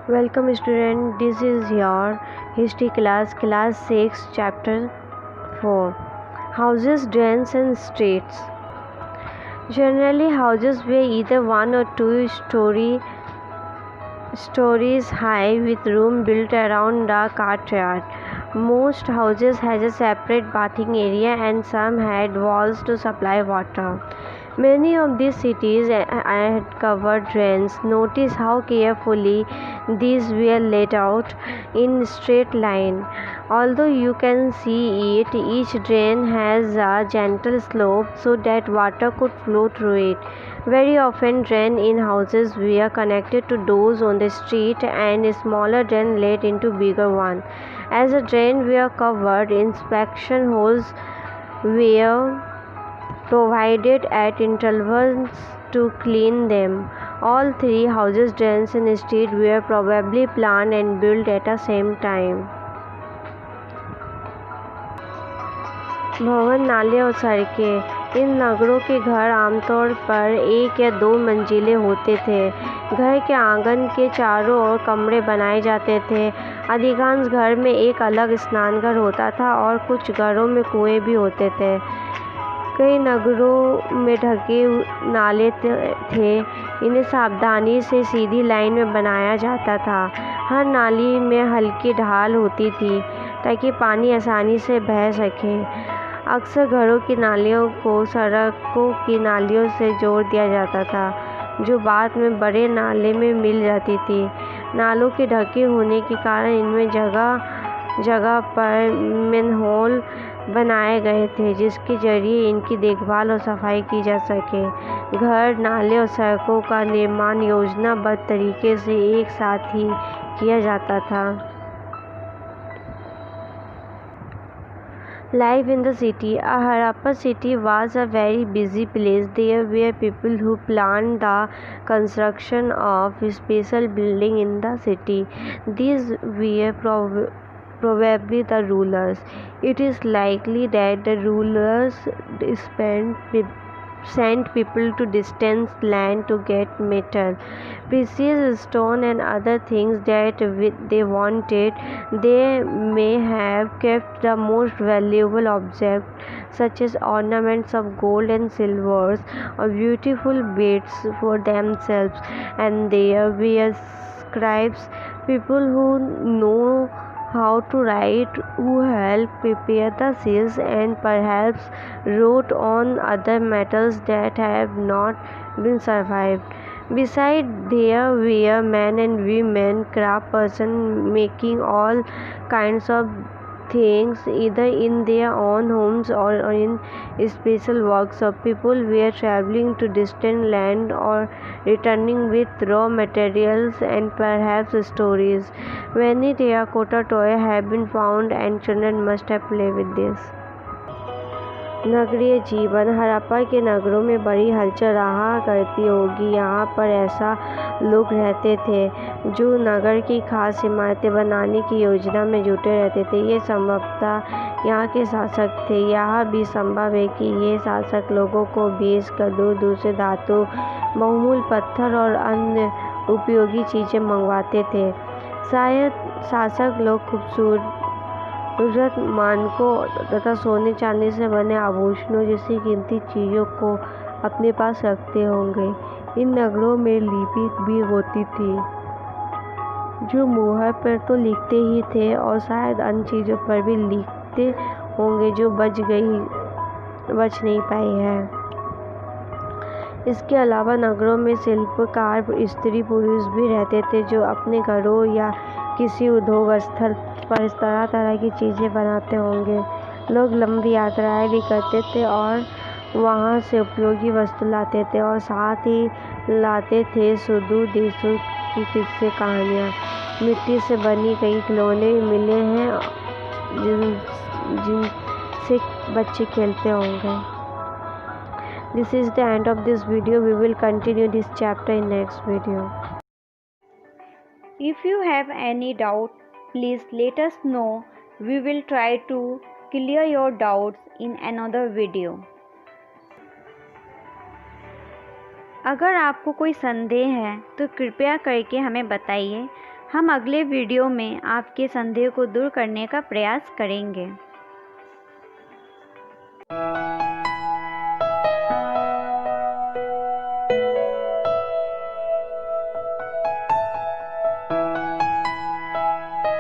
Welcome student, this is your history class 6, chapter 4. Houses, drains and streets. Generally, houses were either 1 or 2 stories high with room built around the courtyard. Most houses had a separate bathing area and some had walls to supply water. Many of these cities had covered drains. Notice how carefully these were laid out in straight line. Although you can see it, each drain has a gentle slope so that water could flow through it. Very often, drains in houses were connected to doors on the street and a smaller drain led into bigger one. As the drains were covered, inspection holes were provided at intervals to clean them. All three houses, drains and streets were probably planned and built at the same time. भवन, नाले और सड़कें। इन नगरों के घर आमतौर पर 1 या 2 मंजिले होते थे। घर के आंगन के चारों ओर कमरे बनाए जाते थे। अधिकांश घर में एक अलग स्नानघर होता था और कुछ घरों में कुएं भी होते थे। कई नगरों में ढके नाले थे। इन्हें सावधानी से सीधी लाइन में बनाया जाता था। हर नाली में हल्की ढाल होती थी ताकि पानी आसानी से बह सके। अक्सर घरों की नालियों को सड़कों की नालियों से जोड़ दिया जाता था, जो बाद में बड़े नाले में मिल जाती थी। नालों के ढके होने के कारण इनमें जगह जगह पर मैनहोल बनाए गए थे, जिसके जरिए इनकी देखभाल और सफाई की जा सके। घर, नाले और सड़कों का निर्माण योजनाबद्ध तरीके से एक साथ ही किया जाता था। Life in the city. A Harappa city was a very busy place. There were people who planned the construction of special buildings in the city. These were probably the rulers. It is likely that the rulers sent people to distant land to get metal, precious stone and other things that they wanted. They may have kept the most valuable objects such as ornaments of gold and silver or beautiful beads for themselves, and there were scribes, people who know how to write, who helped prepare the seals and perhaps wrote on other metals that have not been survived. Besides, there were men and women, craftspersons making all kinds of things either in their own homes or in special workshops. People were traveling to distant land or returning with raw materials and perhaps stories. Many terracotta toys have been found and children must have played with this. नगरीय जीवन। हड़प्पा के नगरों में बड़ी हलचल रहा करती होगी। यहाँ पर ऐसा लोग रहते थे जो नगर की खास इमारतें बनाने की योजना में जुटे रहते थे। ये संभवतः यहाँ के शासक थे। यह भी संभव है कि ये शासक लोगों को बेचकर दूर से धातु, बहुमूल्य पत्थर और अन्य उपयोगी चीज़ें मंगवाते थे। शायद शासक लोग खूबसूरत मानकों तथा सोने चांदी से बने आभूषणों जैसी कीमती चीज़ों को अपने पास रखते होंगे। इन नगरों में लिपि भी होती थी, जो मुहर पर तो लिखते ही थे और शायद अन्य चीज़ों पर भी लिखते होंगे जो बच नहीं पाई है। इसके अलावा नगरों में शिल्पकार, स्त्री पुरुष भी रहते थे जो अपने घरों या किसी उद्योग स्थल पर तरह तरह की चीज़ें बनाते होंगे। लोग लंबी यात्राएं भी करते थे और वहाँ से उपयोगी वस्तु लाते थे और साथ ही लाते थे सुदूर देशों की किस्से कहानियाँ। मिट्टी से बनी कई खिलौने मिले हैं जिनसे बच्चे खेलते होंगे। This is the end of this video. We will continue this chapter in next video. If you have any doubt, please let us know. We will try to clear your doubts in another video. अगर आपको कोई संदेह है तो कृपया करके हमें बताइए। हम अगले वीडियो में आपके संदेह को दूर करने का प्रयास करेंगे।